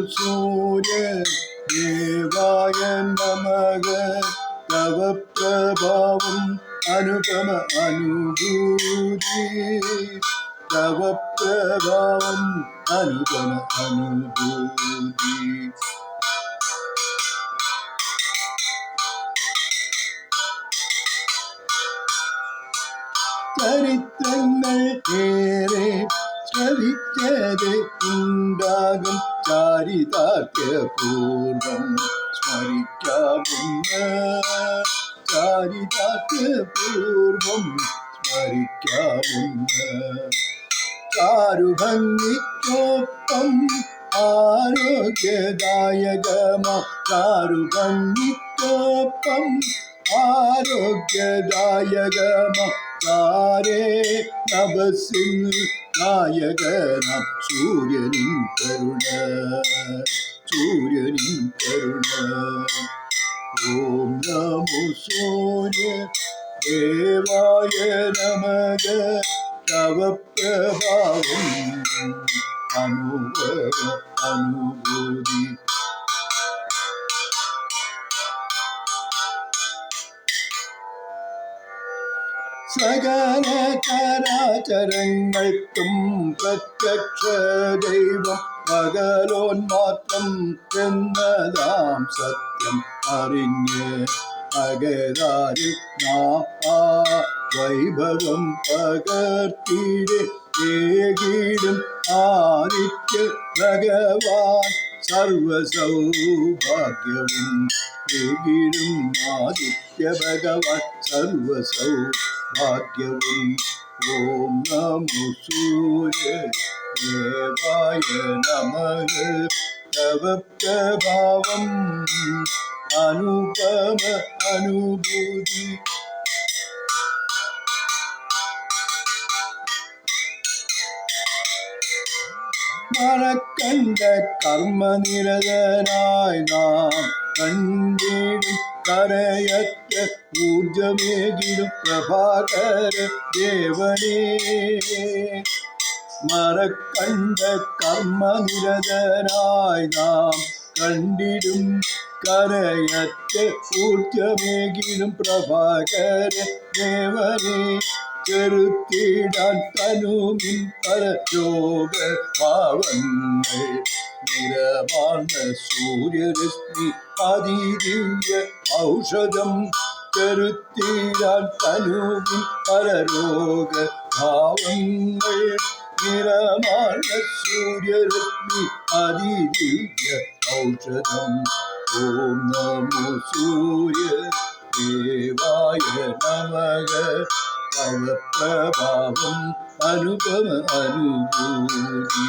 सूर्य देवाय नमः तव प्रभावम् अनुपम अनुभूति तव प्रभावम् अनुपम अनुभूति ചരിത്രങ്ങൾ ഏറെ ശ്രവിച്ചത് ഉണ്ടാകും ചാരിതാർത്ഥ്യപൂർവം സ്മരിക്കാവുന്ന ചാരിതാർത്ഥ്യപൂർവം സ്മരിക്കാവുന്ന ചാരുഭംഗിക്കൊപ്പം ആരോഗ്യദായകമാം ചാരുഭംഗിക്കൊപ്പം ആരോഗ്യദായകമാം താരേ നഭസിൽ നായകനാം സൂര്യനിൻ കരുണ സൂര്യനിൻ കരുണ ഓം നമോ സൂര്യ ദേവായ നമഃ തവ പ്രഭാവം അനുഭവ അനുഭൂതി സകല ചരാചരങ്ങൾക്കും പ്രത്യക്ഷ ദൈവം പകലോൻ മാത്രം എന്നതാം സത്യം അറിഞ്ഞ് അകരാരിൽ നാം ആ വൈഭവം പകർത്തിയിടെ ഏകീടും ആദിത്യ ഭഗവാൻ സർവസൗഭാഗ്യവും ഏകീടും ആദിത്യ ഭഗവാൻ സർവസൗഭാഗ്യവും ഓം നമോ സൂര്യ ദേവായ നമഃ തവ പ്രഭാവം അനുപമ അനുഭൂതി മറക്കണ്ട കർമ്മനിരതനായി നാം കണ്ടിടും കരയറ്റ ഊർജമേകിടും പ്രഭാകര ദേവനേ മറക്കണ്ട കർമ്മനിരതനായി നാം കണ്ടിടും കരയറ്റ ഊർജമേകിടും പ്രഭാകര ദേവനേ ചെറുത്തിടാൻ തനുമിൻ പരലോക ഭാവങ്ങൾ നിറമാർന്ന സൂര്യരശ്മി അതിദിവ്യ ഔഷധം ചെറുത്തിടാൻ തനുമിൻ പരലോക ഭാവങ്ങൾ നിറമാർന്ന സൂര്യരശ്മി അതിദിവ്യ ഔഷധം ഓം നമോ സൂര്യ ദേവായ നമഃ തവ പ്രഭാവം അനുപമ അനുഭൂതി